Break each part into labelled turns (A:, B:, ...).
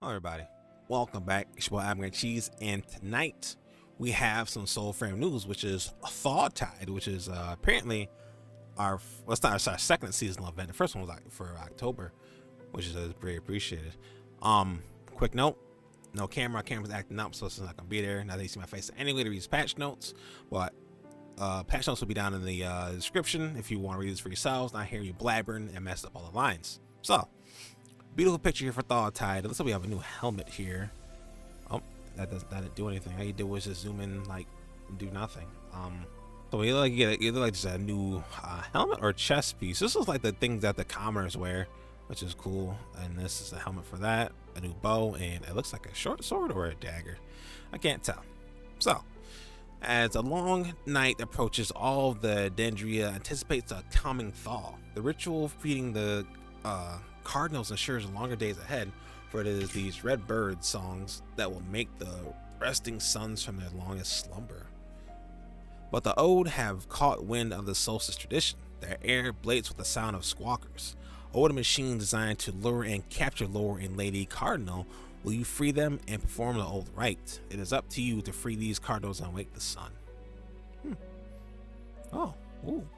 A: Hello everybody, welcome back. It's your boy Lmacncheese, and tonight we have some Soulframe news, which is ThawTide, which is apparently well, it's not our second seasonal event. The first one was like for October, which is very appreciated. Quick note: no camera's acting up, so it's not gonna be there. Now that you see my face, anyway to read patch notes, but patch notes will be down in the description if you want to read this for yourselves. Not hear you blabbering and mess up all the lines. So. Beautiful picture here for ThawTide. It looks like we have a new helmet here. Oh, that didn't do anything. All you did was just zoom in, like, and do nothing. So you look like either like just a new helmet or chest piece. This is like the things that the commoners wear, which is cool. And this is a helmet for that, a new bow, and it looks like a short sword or a dagger. I can't tell. So, as a long night approaches, all of the Dendria anticipates a coming thaw. The ritual feeding the cardinals ensures longer days ahead, for it is these red bird songs that will make the resting suns from their longest slumber. But the Ode have caught wind of the solstice tradition. Their air blades with the sound of squawkers. Old machines designed to lure and capture Lord and Lady Cardinal. Will you free them and perform the old rite? It is up to you to free these cardinals and wake the sun. Oh, ooh.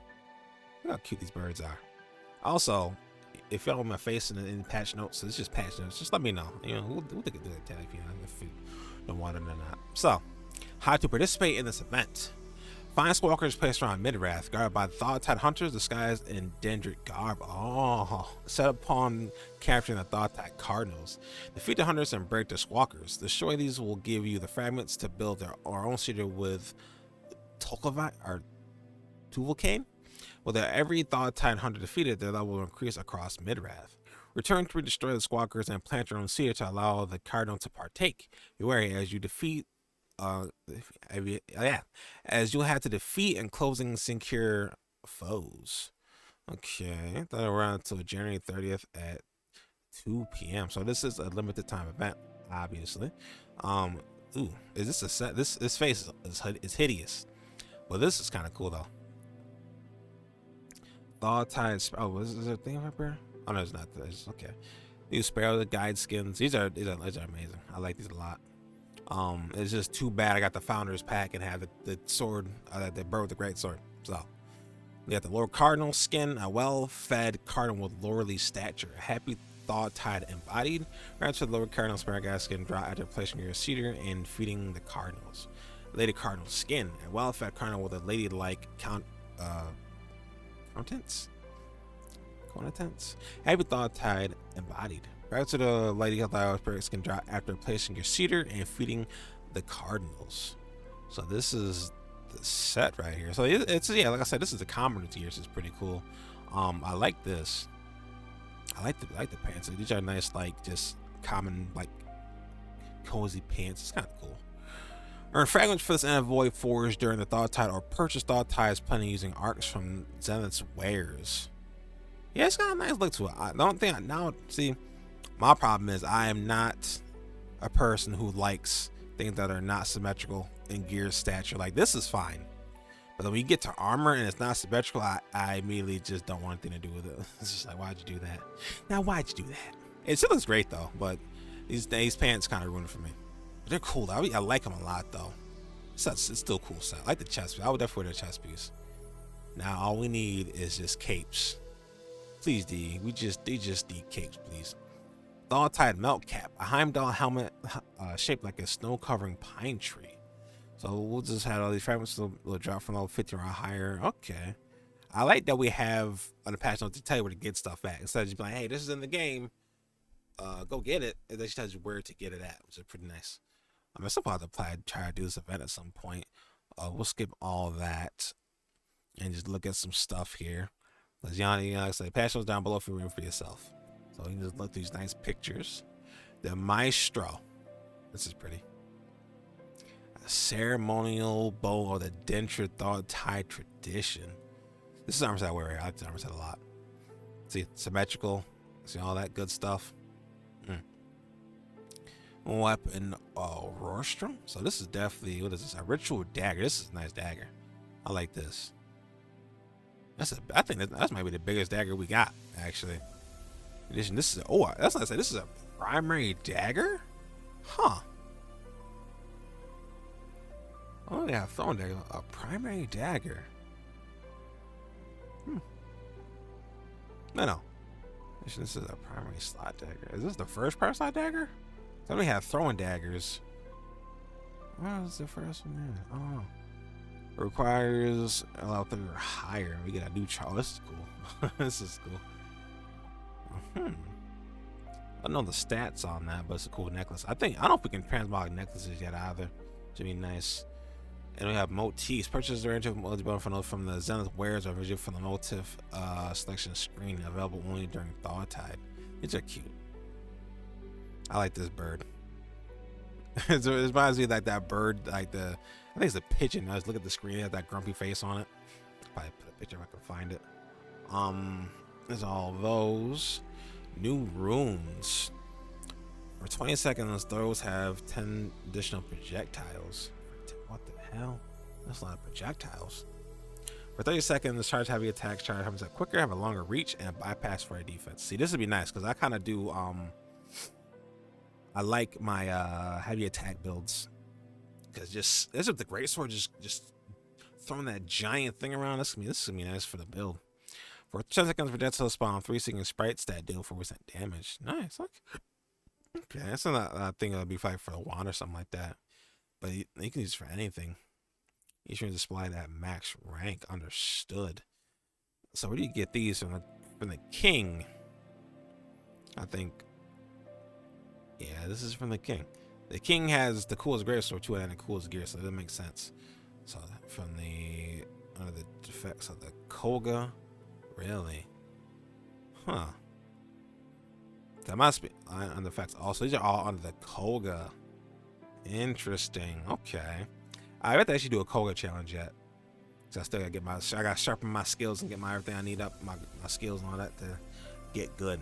A: Look how cute these birds are. Also, if y'all want my face in patch notes, so it's just patch notes, just let me know. You know, we'll take a do that if you don't want it or not. So, how to participate in this event. Find squawkers placed around Midrath, guarded by ThawTide hunters disguised in Dendric garb. Oh, set upon capturing the ThawTide cardinals. Defeat the hunters and break the squawkers. Destroy these will give you the fragments to build our own cedar with Tolkavite or Tuvalcane. With every ThawTide hunter defeated, their level will increase across Midrath. Return to destroy the squawkers and plant your own cedar to allow the cardinal to partake. Be wary as you defeat as you'll have to defeat and closing secure foes. Okay, that'll run until January 30th at 2 p.m. So this is a limited time event, obviously. Ooh, is this a set? This face is hideous. Well, this is kind of cool though. ThawTide. Oh, is there a thing up here? Oh no, it's not. It's okay. These Sparrow the guide skins. These are amazing. I like these a lot. It's just too bad I got the founders pack and have the sword, the bird with the great sword. So we got the Lord Cardinal skin, a well-fed cardinal with lordly stature, a happy ThawTide embodied. Grant to the Lord Cardinal Sparrow guide skin draw after placing your cedar and feeding the cardinals. Lady Cardinal skin, a well-fed cardinal with a ladylike contents. Happy ThawTide embodied. Right to the Lady Spirit can drop after placing your cedar and feeding the cardinals. So this is the set right here. So it's yeah, like I said, this is the common tier, so it's pretty cool. I like this. I like the pants. These are nice, like just common, like cozy pants. It's kind of cool. Earn fragments for this envoy forged during the ThawTide, or purchase ThawTide's planning using arcs from Zenith's wares. Yeah, it's got a nice look to it. I don't think now see. My problem is I am not a person who likes things that are not symmetrical in gear stature. Like this is fine, but when you get to armor and it's not symmetrical, I immediately just don't want anything to do with it. It's just like, why'd you do that? Now, why'd you do that? It still looks great though, but these pants kind of ruined it for me. But they're cool though. I like them a lot though. It's still cool set. I like the chest piece. I would definitely wear the chest piece. Now all we need is just capes. Please, D. They just need capes, please. ThawTide melt cap, a Heimdall helmet shaped like a snow-covering pine tree. So we'll just have all these fragments will drop from level 50 or higher. Okay, I like that we have on the patch notes to tell you where to get stuff at instead of just being like, hey, this is in the game, go get it. And they just tells you where to get it at, which is pretty nice. I'm still have to try to do this event at some point. We'll skip all that and just look at some stuff here. As Yanni, like I said, patch notes down below if you're reading for yourself. So you can just look at these nice pictures. The Maestro. This is pretty. A ceremonial bow of the Denture ThawTide tradition. This is armor set I wear here. I like this armor set a lot. See, symmetrical. See all that good stuff. Weapon Rostrum. So this is definitely, what is this? A ritual dagger. This is a nice dagger. I like this. I think that's might be the biggest dagger we got, actually. Edition. This is that's not say this is primary dagger? Huh. Oh yeah, throwing dagger. A primary dagger. No. This is a primary slot dagger. Is this the first primary slot dagger? Somebody had throwing daggers. What was the first one? Oh. It requires a level 3 or higher. We get a new child. This is cool. This is cool. I don't know the stats on that, but it's a cool necklace. I don't know if we can transmog necklaces yet either. Should be nice. And we have motifs. Purchase the range of motif from the Zenith wares or visual from the motif selection screen, available only during ThawTide. These are cute. I like this bird. It reminds me like that bird, like I think it's a pigeon. I just look at the screen, it has that grumpy face on it. Probably put a picture if I can find it. There's all those. New runes. For 20 seconds, those have 10 additional projectiles. What the hell? That's a lot of projectiles. For 30 seconds, charge heavy attacks, charge happens quicker, have a longer reach, and bypass for a defense. See, this would be nice because I kind of do. I like my heavy attack builds because this is the greatsword just throwing that giant thing around. This is gonna be nice for the build. For 10 seconds, projectile spawn 3 single sprites that deal 4% damage. Nice. Okay, that's not thing that would be fight for the wand or something like that. But you can use it for anything. You should display that max rank. Understood. So where do you get these from the king? I think. Yeah, this is from the king. The king has the coolest greatsword too, and the coolest gear, so that makes sense. So from under the defects of the Koga, really? Huh. That must be under the effects. Also, these are all under the Koga. Interesting. Okay. I have to actually do a Koga challenge yet. So I still gotta I gotta sharpen my skills and get everything I need up, my skills and all that to get good.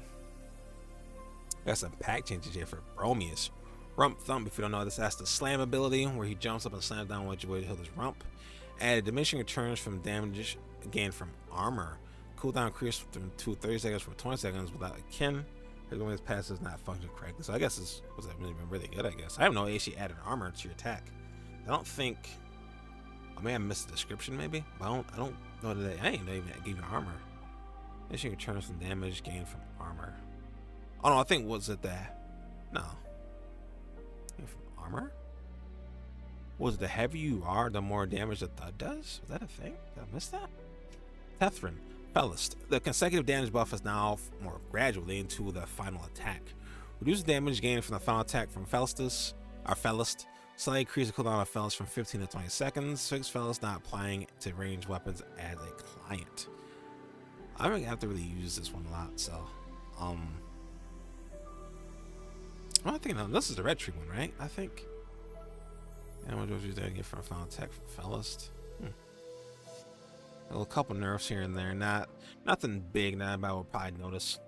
A: Got some pack changes here for Bromius. Rump Thump, if you don't know this, that's the slam ability where he jumps up and slams down with your way to heal his rump. Added diminishing returns from damage gained from armor. Cooldown increased from 30 seconds for 20 seconds without a kin. His when his pass does not function correctly. So I guess this was really good, I guess. I have no actually added armor to your attack. I don't think, I may have missed the description maybe, but I don't know that I ain't even gave you armor. Diminishing returns from damage gained from armor. Oh no, I think was it that? No. From armor? Was it the heavier you are, the more damage the thud does? Was that a thing? Did I miss that? Tethrin, Felist. The consecutive damage buff is now more gradually into the final attack. Reduce damage gained from the final attack from Felist. Slightly increase the cooldown of Felist from 15 to 20 seconds. Fix Felist not applying to ranged weapons as a client. I don't have to really use this one a lot, so I think this is the red tree one, right? I think. And what do you get from final attack from Felist? A couple nerfs here and there, nothing big that I would probably notice.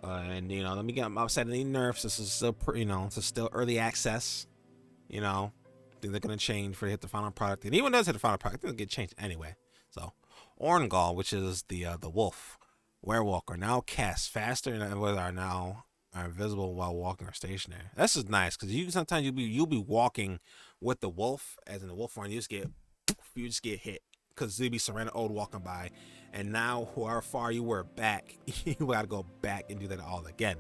A: And let me get outside of any nerfs. This is still this is still early access. Things are gonna change for hit the final product. And even does hit the final product, it'll get changed anyway. So Orngall, which is the wolf werewalker, now casts faster and are invisible while walking or stationary. This is nice because sometimes you'll be walking with the wolf, as in the wolf form, you just get hit because you'll be surrounded old walking by, and now however far you were back, you gotta go back and do that all again,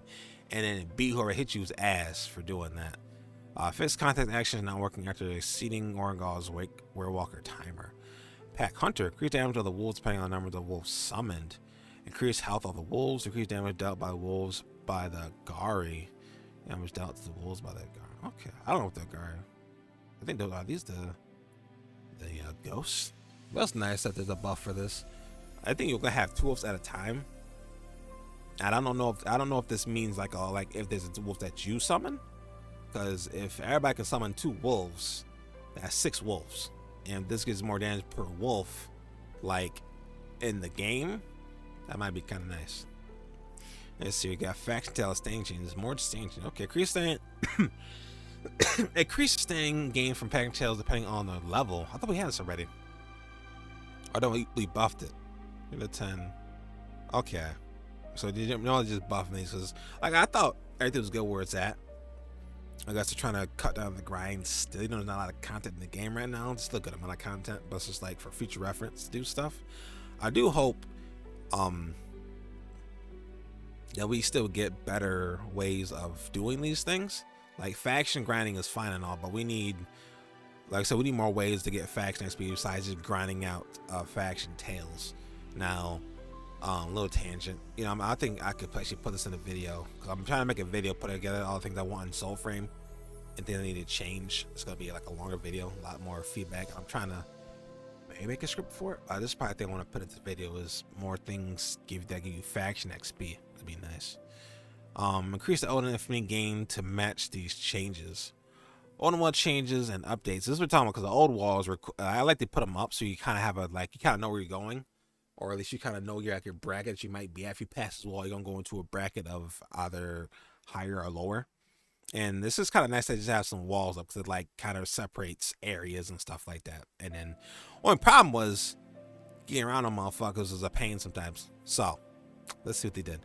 A: and then beat whoever hit you's ass for doing that. Fixed contact action is not working after exceeding Orangall's werewalker timer. Pack Hunter, increase damage of the wolves depending on the number of the wolves summoned. Increase health of the wolves, decrease damage dealt by the wolves by the Gari. Damage dealt to the wolves by the Gari. Okay, I don't know what the Gari. I think those are these the ghosts. That's nice that there's a buff for this. I think you're gonna have 2 wolves at a time. And I don't know if this means like if there's a wolf that you summon. Because if everybody can summon 2 wolves, that's 6 wolves. And this gives more damage per wolf, like in the game, that might be kind of nice. Let's see, we got faction tail stain changes, more stain changes. Okay, increase stain gain from packing tails depending on the level. I thought we had this already. Or don't we buffed it? Give it a 10. Okay. So did you know just buffing these? Because I thought everything was good where it's at. I guess they're trying to cut down the grind still. You know, there's not a lot of content in the game right now. It's still a good amount of content, but it's just like for future reference to do stuff. I do hope that we still get better ways of doing these things. Like faction grinding is fine and all, but we need, like I said, we need more ways to get faction XP besides just grinding out faction tails. Now, little tangent, you know, I think I could actually put this in a video, because I'm trying to make a video, put together all the things I want in Soulframe and then I need to change. It's gonna be like a longer video, a lot more feedback. I'm trying to maybe make a script for it. This is probably the thing I want to put into the video, is more things that give you faction XP. That'd be nice. Increase the old and infinite gain to match these changes. Old and wall changes and updates. This is what we're talking about, because the old walls were, I like to put them up so you kind of have a, like, you kind of know where you're going, or at least you kind of know your, like, your bracket that you might be at. If you pass this wall, you're gonna go into a bracket of either higher or lower. And this is kind of nice to just have some walls up, because it like kind of separates areas and stuff like that. And then only problem was getting around them motherfuckers was a pain sometimes. So let's see what they did.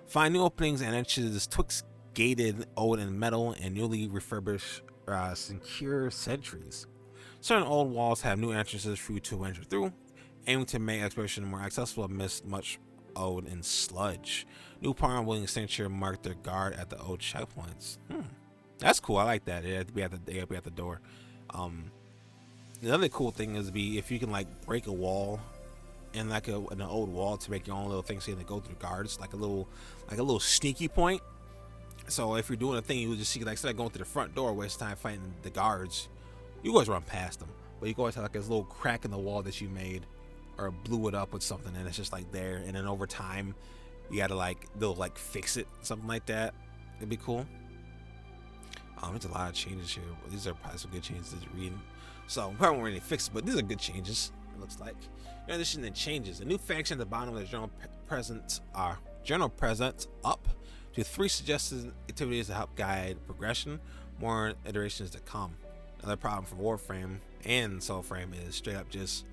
A: Find new openings and entrances twixt gated old and metal and newly refurbished secure sentries. Certain old walls have new entrances for you to enter through, aiming to make exploration more accessible amidst much old and sludge. New pawn willing censure mark their guard at the old checkpoints. That's cool. I like that. It had to be at the door. The other cool thing is if you can like break a wall in like an old wall to make your own little thing, so you have to go through guards, like a little sneaky point. So if you're doing a thing, you would just see, like, instead of going through the front door, waste time fighting the guards, you always run past them, but you always have like this little crack in the wall that you made or blew it up with something, and it's just like there. And then over time, you gotta like, they'll like fix it, something like that. It'd be cool. There's a lot of changes here. These are probably some good changes to read. So probably won't really fix it, but these are good changes. It looks like. In addition to changes, a new faction at the bottom of the journal presents up to 3 suggested activities to help guide progression. More iterations to come. Another problem for Warframe and Soulframe is straight up just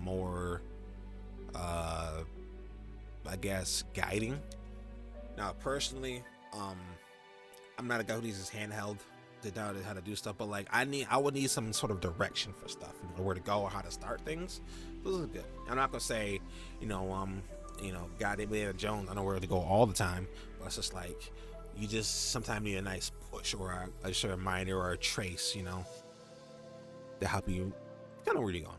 A: more, I guess, guiding. Now, personally, I'm not a guy who uses handheld to know how to do stuff, but like I would need some sort of direction for stuff, you know, where to go or how to start things. This is good. I'm not gonna say, God, Indiana Jones, I know where to go all the time, but it's just like you just sometimes need a nice push or a sort of reminder or a trace, you know, to help you kind of where you're going.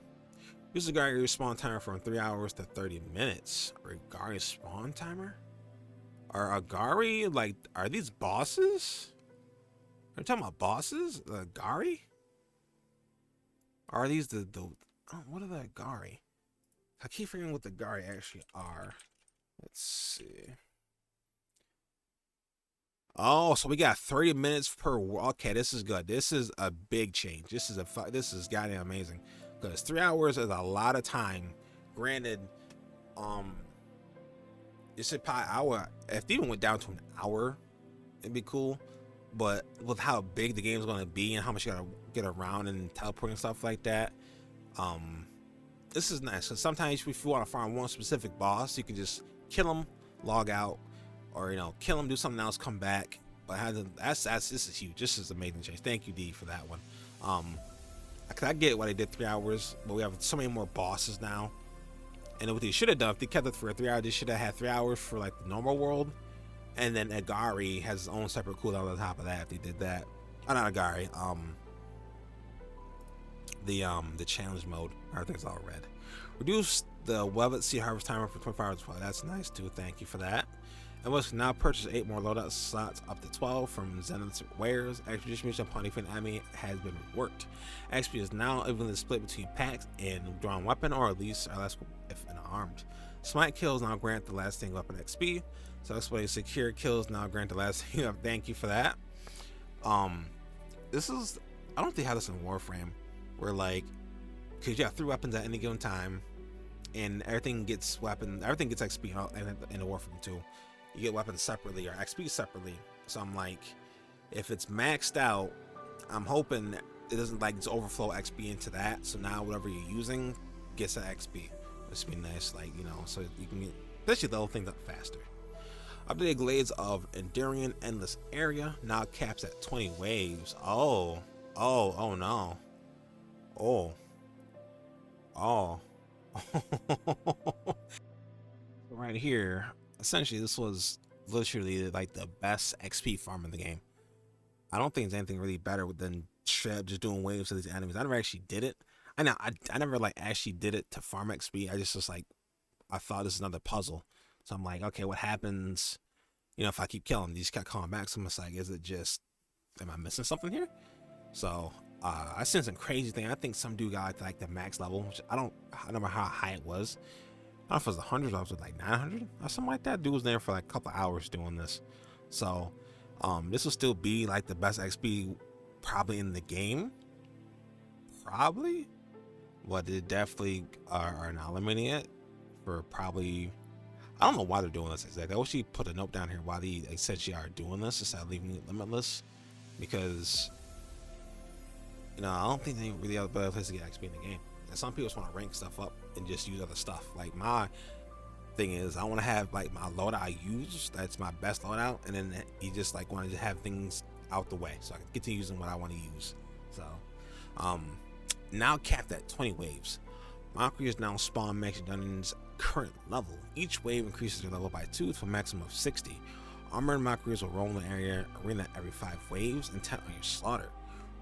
A: Use the Agari spawn timer from 3 hours to 30 minutes. Agari spawn timer? Are Agari, like, are these bosses? Are you talking about bosses? The Agari? Are these the what are the Agari? I keep forgetting what the Agari actually are. Let's see. Oh, so we got 30 minutes per. Okay, this is good. This is a big change. This is goddamn amazing. Because 3 hours is a lot of time. Granted, it should probably hour. If it even went down to an hour, it'd be cool. But with how big the game's gonna be and how much you gotta get around and teleport and stuff like that, this is nice. So sometimes if you want to farm one specific boss, you can just kill him, log out, or kill him, do something else, come back. But this is huge. This is an amazing change. Thank you, D, for that one. I get why they did 3 hours, but we have so many more bosses now. And what they should have done, if they kept it for 3 hours, they should have had 3 hours for like the normal world, and then Agari has its own separate cooldown on top of that. If they did that, not Agari, the challenge mode, everything's all red. Reduce the Velvet Sea Harvest timer for 24 hours. Well, that's nice too. Thank you for that. And must now purchase 8 more loadout slots up to 12 from Zenith's wares. Extra distribution upon defeating enemy has been reworked. XP is now evenly split between packs and drawn weapon, or at least less if unarmed. Smite kills now grant the lasting weapon XP. So explain secure kills now grant the lasting. Thank you for that. This is, I don't think they have this in Warframe, where like, because you have 3 weapons at any given time, and everything gets XP in the Warframe too. You get weapons separately or XP separately. So I'm like, if it's maxed out, I'm hoping it doesn't like just overflow XP into that. So now whatever you're using gets that XP. This would be nice, like, so you can get, especially the whole thing up faster. Updated Glades of Enduring Endless Area now caps at 20 waves. Oh no. Oh, oh. Right here, essentially, this was literally like the best XP farm in the game. I don't think there's anything really better than straight up just doing waves to these enemies. I never actually did it. I never like actually did it to farm XP. I just was like, I thought this is another puzzle. So I'm like, okay, what happens, if I keep killing? You just kept calling back. So I'm just like, is it just, am I missing something here? So I seen some crazy thing. I think some dude got like the max level, which I don't remember how high it was. I don't know if it was 100 or it was like 900 or something like that. Dude was there for like a couple hours doing this. So this will still be like the best XP probably in the game. Probably. But it definitely are not limiting it for probably. I don't know why they're doing this exactly. I wish he put a note down here why they essentially are doing this instead of leaving it limitless. Because, I don't think they really have a better place to get XP in the game. And some people just want to rank stuff up and just use other stuff. Like my thing is, I want to have like my loadout I use. That's my best loadout, and then you just like want to have things out the way so I can get to using what I want to use. So, now capped at 20 waves. Mockeries now spawn max dungeons current level. Each wave increases their level by 2 to a maximum of 60. Armored mockeries will roam the arena every 5 waves, intent on your slaughter.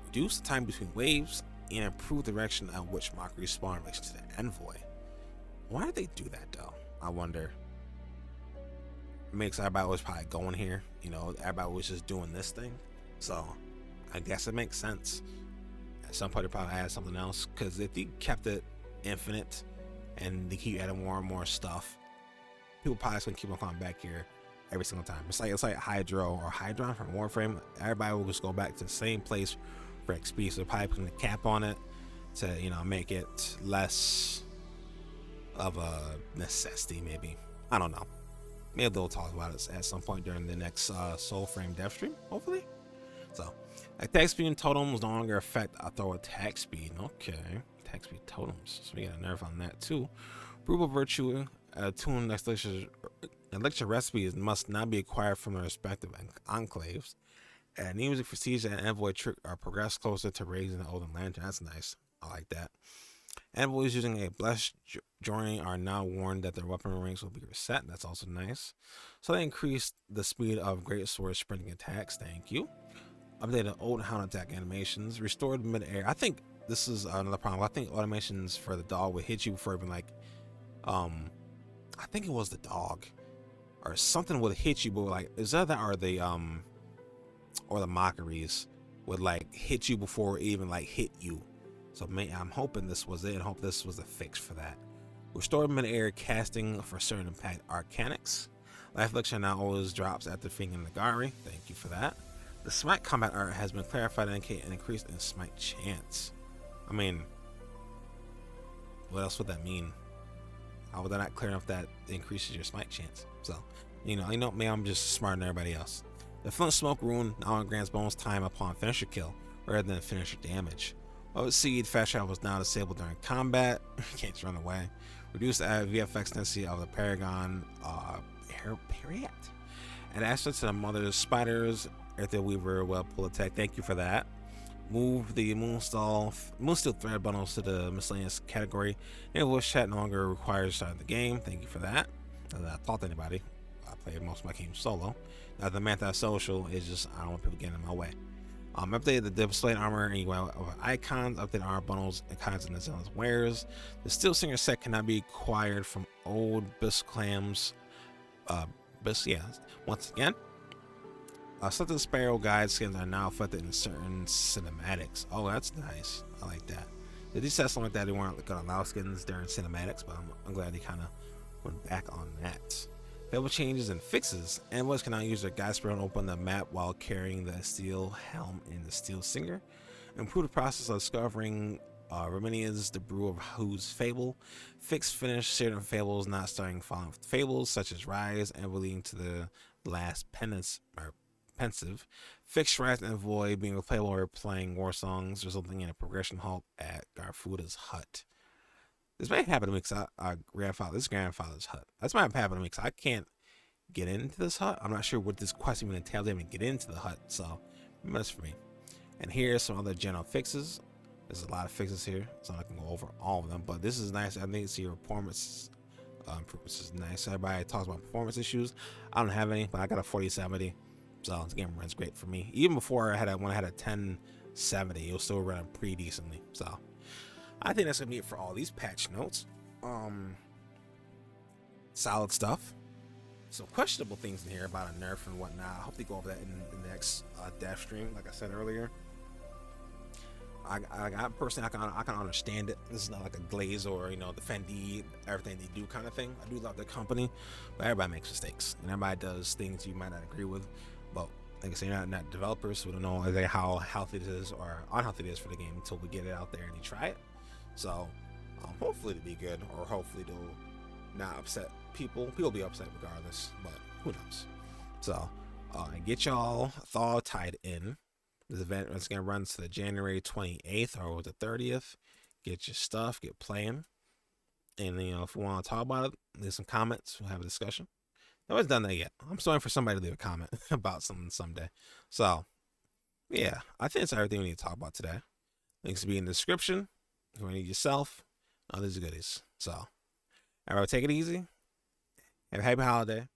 A: Reduce the time between waves and improve the direction at which mockeries spawn in relation to the envoy. Why did they do that though? I wonder. It makes everybody was probably going here. Everybody was just doing this thing. So I guess it makes sense. At some point they probably add something else. Because if they kept it infinite and they keep adding more and more stuff, people probably just gonna keep on coming back here every single time. It's like Hydro or Hydron from Warframe. Everybody will just go back to the same place for XP. So they're probably putting a cap on it to make it less of a necessity. Maybe, I don't know. Maybe they'll talk about it at some point during the next Soulframe dev stream, hopefully. So attack speed and totems no longer affect throw attack speed. Okay, attack speed totems, so we got a nerf on that too. Brutal virtue tune elixir recipes must not be acquired from the respective enclaves. And new music for siege and envoy trick are progressed closer to raising the Olden Lantern. That's nice. I like that. Envoys using a blessed journey are now warned that their weapon ranks will be reset. That's also nice. So they increased the speed of great sword sprinting attacks. Thank you. Updated old hound attack animations. Restored mid-air. I think this is another problem. I think automations for the dog would hit you before even like, I think it was the dog or something would hit you, but like is that or the or the mockeries would like hit you before it even like hit you. So I'm hoping this was it. I hope this was a fix for that. Restored mid-air casting for certain impact arcanics. Life elixir now always drops after defeating Nagari. Thank you for that. The smite combat art has been clarified to indicate an increase in smite chance. I mean, what else would that mean? How would that not clear enough that it increases your smite chance? So, maybe I'm just smarter than everybody else. The flint smoke rune now grants bonus time upon finisher kill rather than finisher damage. Seed fast travel was now disabled during combat. Can't just run away. Reduce the VFX density of the Paragon Periat. And access to the mother's spiders. Earthy Weaver well pull attack. Thank you for that. Move the Moonsteel thread bundles to the miscellaneous category. And voice chat no longer requires starting the game. Thank you for that. Not that I thought to anybody. I play most of my games solo. Now the Manta Social is just I don't want people getting in my way. Updated the displayed armor and icons, updated armor bundles and kinds of Zealand's wares. The Steel Singer set cannot be acquired from old Bisk clams. Once again. Some of the Sparrow guide skins are now affected in certain cinematics. Oh, that's nice. I like that. They just said something like that. They weren't going to allow skins during cinematics, but I'm glad they kind of went back on that. Available changes and fixes. Envoys can now use their guide spread and open the map while carrying the steel helm and the steel singer. Improve the process of discovering Reminia's the brew of whose fable. Fix finish certain fables not starting following fables such as Rise and leading to the last pensive. Fix Rise and Envoy being replayable or playing war songs, resulting in a progression halt at Garfuda's hut. This may happen to me because this grandfather's hut. That's might happen to me because I can't get into this hut. I'm not sure what this quest even entails to even get into the hut, so that's for me. And here's some other general fixes. There's a lot of fixes here, so I can go over all of them, but this is nice. I think it's your performance improvements is nice. Everybody talks about performance issues. I don't have any, but I got a 4070, so this game runs great for me. Even before I had when I had a 1070, it was still running pretty decently. So I think that's gonna be it for all these patch notes. Solid stuff. Some questionable things in here about a nerf and whatnot. I hope they go over that in the next dev stream. Like I said earlier, I personally I can understand it. This is not like a Glaze or Defendi everything they do kind of thing. I do love their company, but everybody makes mistakes and everybody does things you might not agree with. But like I say, you're not developers, so we don't know exactly how healthy it is or unhealthy it is for the game until we get it out there and you try it. So hopefully it'll be good, or hopefully it'll not upset people. People will be upset regardless, but who knows. So get y'all ThawTide in. This event is going to run to the January 28th or the 30th. Get your stuff, get playing. And, if you want to talk about it, leave some comments. We'll have a discussion. Nobody's done that yet. I'm still waiting for somebody to leave a comment about something someday. So, yeah, I think that's everything we need to talk about today. Links will be in the description. If you need yourself, all these goodies. So, everybody take it easy. Have a happy holiday.